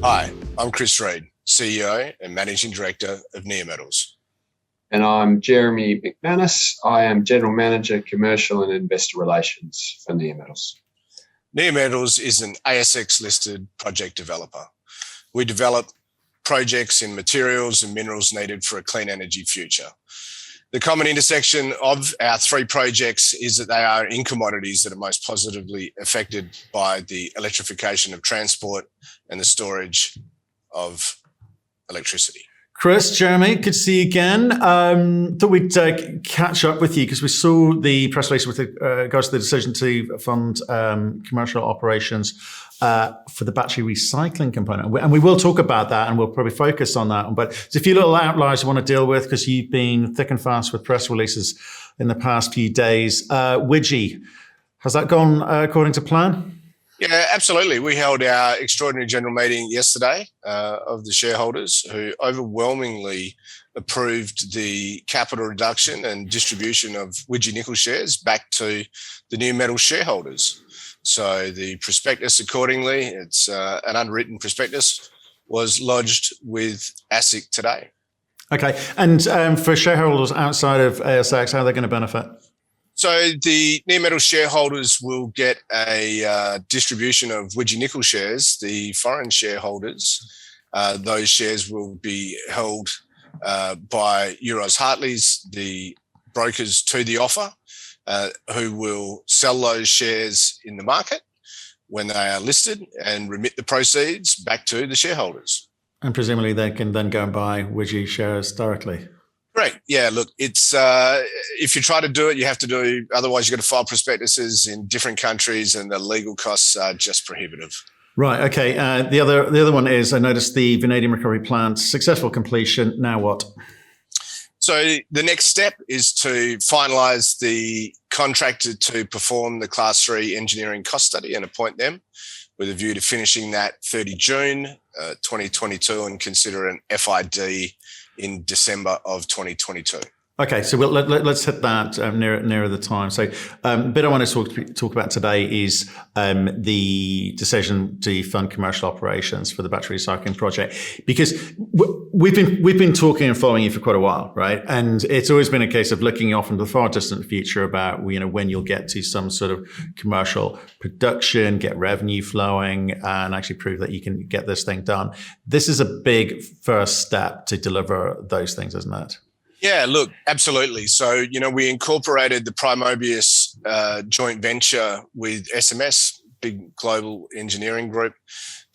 Hi, I'm Chris Reid, CEO and Managing Director of Neometals. And I'm Jeremy McManus. I am General Manager, Commercial and Investor Relations for Neometals. Neometals is an ASX-listed project developer. We develop projects in materials and minerals needed for a clean energy future. The common intersection of our three projects is that they are in commodities that are most positively affected by the electrification of transport and the storage of electricity. Chris, Jeremy, good to see you again. Thought we'd catch up with you because we saw the press release with regards to the decision to fund commercial operations for the battery recycling component. And we will talk about that and we'll probably focus on that. But there's a few little outliers I want to deal with because you've been thick and fast with press releases in the past few days. Widgie, has that gone according to plan? Yeah, absolutely. We held our extraordinary general meeting yesterday of the shareholders who overwhelmingly approved the capital reduction and distribution of Widgie Nickel shares back to the Neometals shareholders. So the prospectus accordingly, it's an unwritten prospectus, was lodged with ASIC today. Okay. And for shareholders outside of ASX, how are they going to benefit? So the Neometals shareholders will get a distribution of Widgie Nickel shares. The foreign shareholders, those shares will be held by Euroz Hartleys, the brokers to the offer, who will sell those shares in the market when they are listed and remit the proceeds back to the shareholders. And presumably they can then go and buy Widgie shares directly. Correct. Yeah, look, it's if you try to do it, you have to do, otherwise you've got to file prospectuses in different countries and the legal costs are just prohibitive. Right. Okay. The other one is I noticed the vanadium recovery plant, successful completion. Now what? So the next step is to finalise the contractor to perform the Class 3 engineering cost study and appoint them with a view to finishing that 30 June 2022 and consider an FID in December of 2022. Okay, so let's hit that nearer the time. So the bit I want to talk about today is the decision to fund commercial operations for the battery recycling project, because we've been talking and following you for quite a while, right? And it's always been a case of looking off into the far distant future about when you'll get to some sort of commercial production, get revenue flowing, and actually prove that you can get this thing done. This is a big first step to deliver those things, isn't it? Yeah, look, absolutely. So, we incorporated the Primobius joint venture with SMS, big global engineering group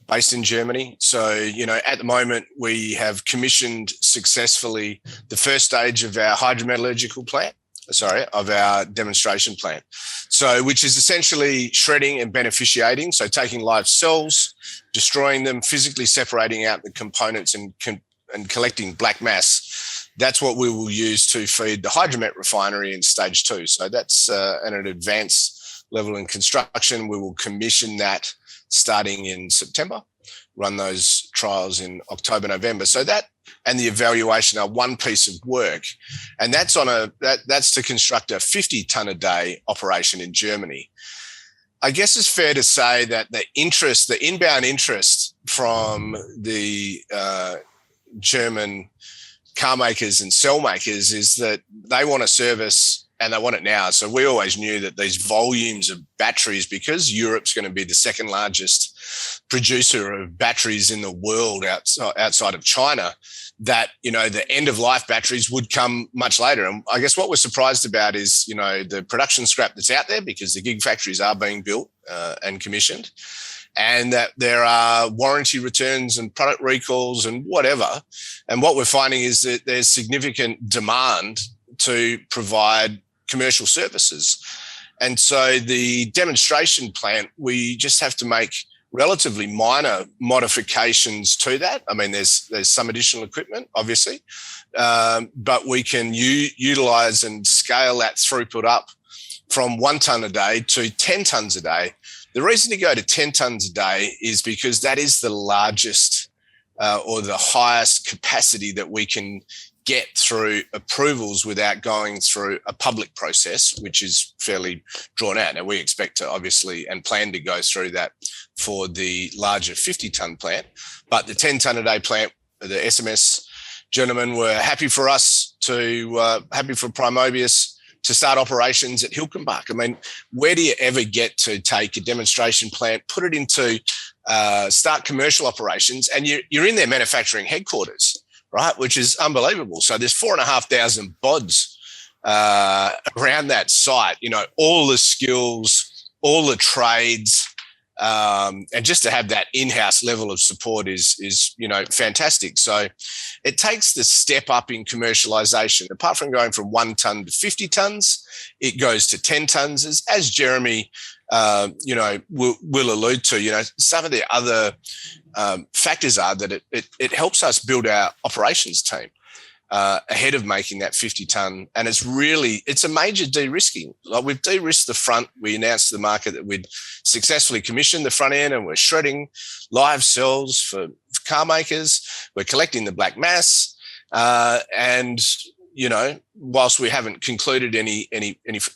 based in Germany. So, at the moment, we have commissioned successfully the first stage of our of our demonstration plant. So, which is essentially shredding and beneficiating. So taking live cells, destroying them, physically separating out the components and collecting black mass. That's what we will use to feed the Hydromet refinery in stage 2. So that's at an advanced level in construction. We will commission that starting in September, run those trials in October, November. So that and the evaluation are one piece of work. And that's that's to construct a 50 tonne a day operation in Germany. I guess it's fair to say that the inbound interest from the German car makers and cell makers is that they want a service and they want it now. So we always knew that these volumes of batteries, because Europe's going to be the second largest producer of batteries in the world outside of China, that, the end of life batteries would come much later. And I guess what we're surprised about is, the production scrap that's out there, because the gig factories are being built and commissioned, and that there are warranty returns and product recalls and whatever. And what we're finding is that there's significant demand to provide commercial services. And so the demonstration plant, we just have to make relatively minor modifications to that. I mean, there's some additional equipment, obviously, but we can utilize and scale that throughput up from 1 tonne a day to 10 tonnes a day. The reason to go to 10 tonnes a day is because that is the largest or the highest capacity that we can get through approvals without going through a public process, which is fairly drawn out. Now, we expect to obviously and plan to go through that for the larger 50-ton plant. But the 10-ton-a-day plant, the SMS gentlemen were happy for us to, happy for Primobius to start operations at Hilkenbach. I mean, where do you ever get to take a demonstration plant, put it into start commercial operations, and you're in their manufacturing headquarters, right? Which is unbelievable. So there's 4,500 bods around that site. You know, all the skills, all the trades, and just to have that in-house level of support is you know, fantastic. So it takes the step up in commercialization. Apart from going from 1 ton to 50 tons, it goes to 10 tons. As Jeremy, you know, will allude to, you know, some of the other factors are that it helps us build our operations team ahead of making that 50-ton. And it's a major de-risking. Like, we've de-risked the front. We announced to the market that we'd successfully commissioned the front end, and we're shredding live cells for car makers. We're collecting the black mass. And, you know, whilst we haven't concluded any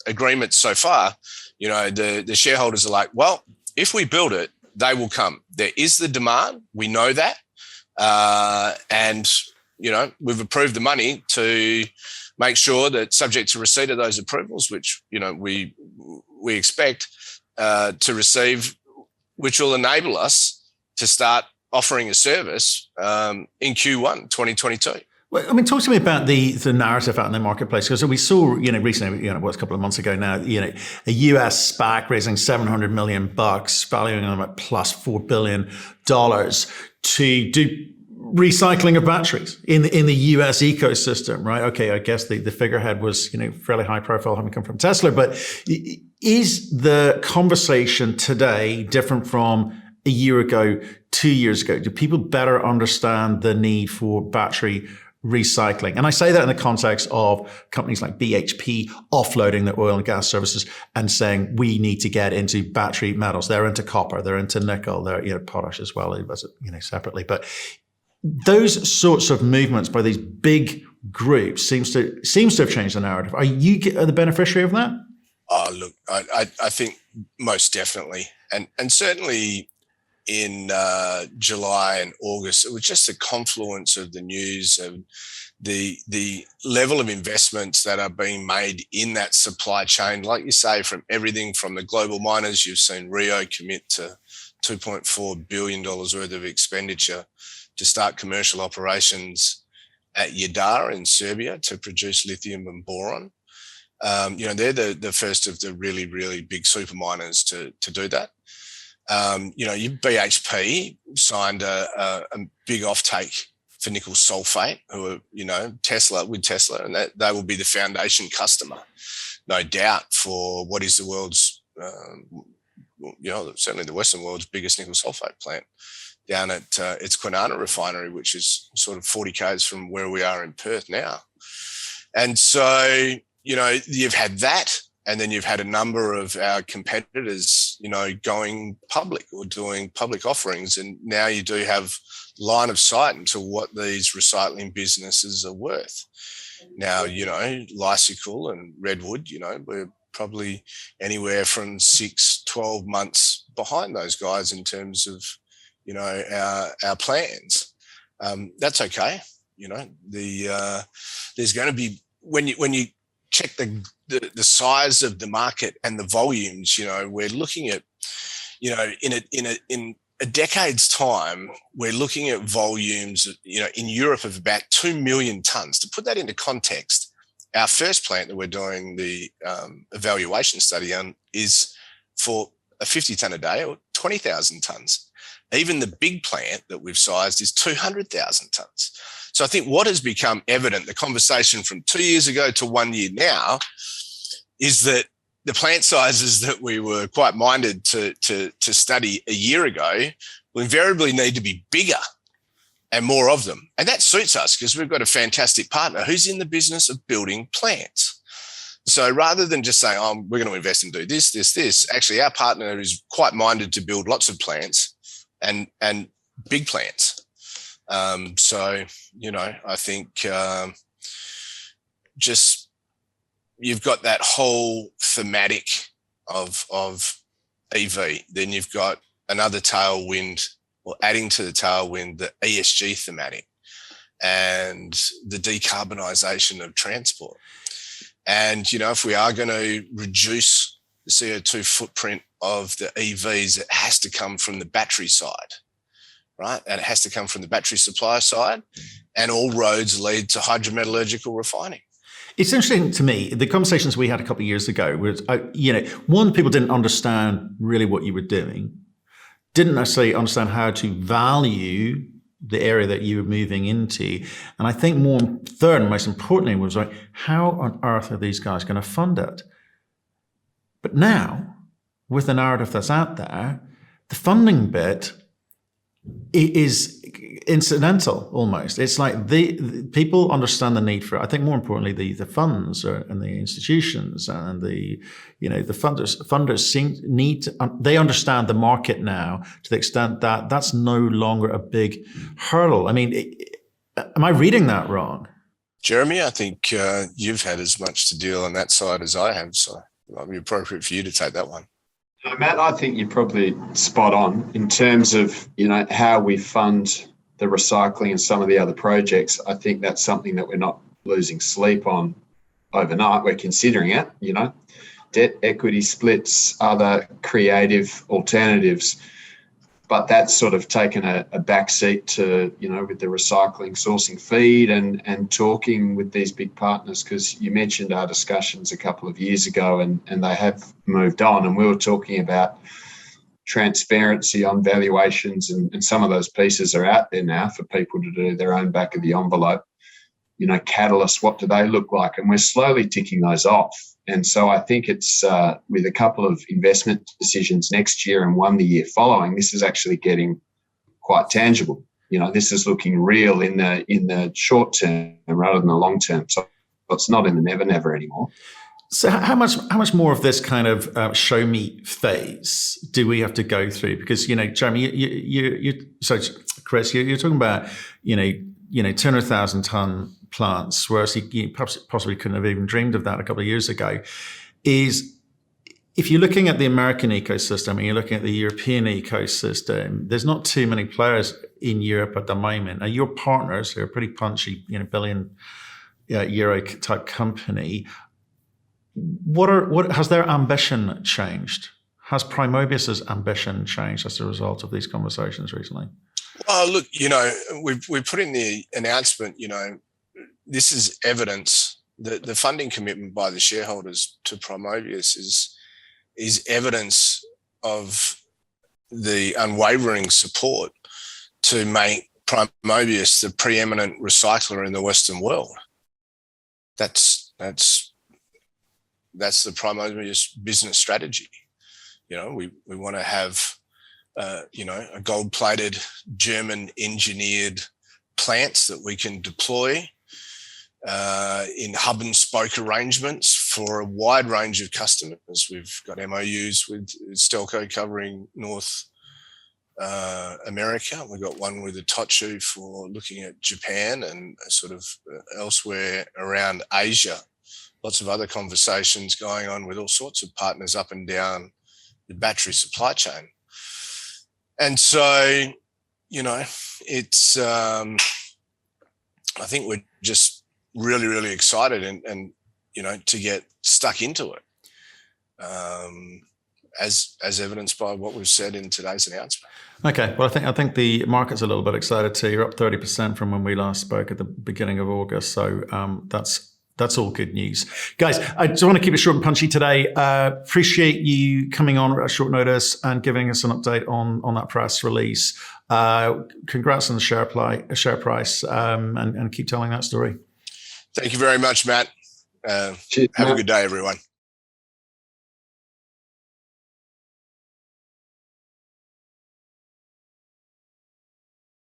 agreements so far, you know, the shareholders are like, well, if we build it, they will come. There is the demand. We know that. And, you know, we've approved the money to make sure that, subject to receipt of those approvals, which, you know, we expect to receive, which will enable us to start offering a service in Q1 2022. Well, I mean, talk to me about the narrative out in the marketplace, because we saw, you know, recently, you know, a couple of months ago now, you know, a US SPAC raising $700 million, valuing them at plus $4 billion to do recycling of batteries in the US ecosystem, right? Okay, I guess the figurehead was, you know, fairly high profile, having come from Tesla, but is the conversation today different from a year ago, 2 years ago? Do people better understand the need for battery recycling? And I say that in the context of companies like BHP offloading their oil and gas services and saying, we need to get into battery metals. They're into copper, they're into nickel, they're, you know, potash as well, you know, separately. But those sorts of movements by these big groups seems to have changed the narrative. Are you the beneficiary of that? Oh, look, I think most definitely, and certainly in July and August, it was just a confluence of the news and the level of investments that are being made in that supply chain. Like you say, from everything from the global miners, you've seen Rio commit to $2.4 billion worth of expenditure to start commercial operations at Jadar in Serbia to produce lithium and boron. You know, they're the first of the really, really big super miners to do that. You know, BHP signed a big offtake for nickel sulfate, who are, you know, Tesla, and that they will be the foundation customer, no doubt, for what is the world's, you know, certainly the Western world's biggest nickel sulfate plant down at its Kwinana refinery, which is sort of 40 k's from where we are in Perth now. And so, you know, you've had that, and then you've had a number of our competitors, you know, going public or doing public offerings. And now you do have line of sight into what these recycling businesses are worth. Now, you know, Lysical and Redwood, you know, we're probably anywhere from 6-12 months behind those guys in terms of, you know, our plans. That's okay. You know, there's going to be, when you check the size of the market and the volumes, you know, we're looking at, you know, in a decade's time, we're looking at volumes, you know, in Europe of about 2 million tons. To put that into context, our first plant that we're doing the evaluation study on is for a 50 ton a day or 20,000 tons. Even the big plant that we've sized is 200,000 tons. So I think what has become evident, the conversation from 2 years ago to 1 year now, is that the plant sizes that we were quite minded to study a year ago will invariably need to be bigger and more of them. And that suits us because we've got a fantastic partner who's in the business of building plants. So rather than just saying, oh, we're going to invest and do this, actually our partner is quite minded to build lots of plants and big plants. So, you know, I think just you've got that whole thematic of EV. Then you've got another tailwind, or adding to the tailwind, the ESG thematic and the decarbonisation of transport. And, if we are going to reduce the CO2 footprint of the EVs, it has to come from the battery side, right? And it has to come from the battery supply side, and all roads lead to hydrometallurgical refining. It's interesting to me, the conversations we had a couple of years ago was, one, people didn't understand really what you were doing, didn't necessarily understand how to value the area that you were moving into. And I think third and most importantly was like, how on earth are these guys going to fund it? But now, with the narrative that's out there, the funding bit is incidental almost. It's like the people understand the need for it. I think more importantly, the funds and the institutions and the funders they understand the market now to the extent that that's no longer a big hurdle. I mean, am I reading that wrong? Jeremy, I think you've had as much to deal on that side as I have, so it might be appropriate for you to take that one. No, Matt, I think you're probably spot on in terms of, how we fund the recycling and some of the other projects. I think that's something that we're not losing sleep on overnight. We're considering it, debt, equity splits, other creative alternatives. But that's sort of taken a backseat to, with the recycling, sourcing feed and talking with these big partners, because you mentioned our discussions a couple of years ago and they have moved on. And we were talking about transparency on valuations and some of those pieces are out there now for people to do their own back of the envelope. Catalysts, what do they look like? And we're slowly ticking those off. And so I think it's with a couple of investment decisions next year and one the year following, this is actually getting quite tangible. This is looking real in the short term rather than the long term. So it's not in the never anymore. So how much more of this kind of show me phase do we have to go through? Because Jeremy, Chris, you're talking about 200,000 ton plants, whereas you possibly couldn't have even dreamed of that a couple of years ago. Is if you're looking at the American ecosystem and you're looking at the European ecosystem, there's not too many players in Europe at the moment. Now, your partners are a pretty punchy, billion euro type company. What has their ambition changed? Has Primobius's ambition changed as a result of these conversations recently? Well, look, we put in the announcement, this is evidence that the funding commitment by the shareholders to Primobius is evidence of the unwavering support to make Primobius the preeminent recycler in the Western world. That's the Primobius business strategy. We want to have a gold-plated German engineered plants that we can deploy in hub and spoke arrangements for a wide range of customers. We've got MOUs with Stelco covering North America. We've got one with Itochu for looking at Japan and sort of elsewhere around Asia. Lots of other conversations going on with all sorts of partners up and down the battery supply chain. And so, it's, I think we're just really, really excited and to get stuck into it, as evidenced by what we've said in today's announcement. Okay, well, I think the market's a little bit excited too. You're up 30% from when we last spoke at the beginning of August. So that's all good news. Guys, I just want to keep it short and punchy today. Appreciate you coming on at short notice and giving us an update on that press release. Congrats on the share price and keep telling that story. Thank you very much, Matt. Cheers, have Matt. a good day, everyone.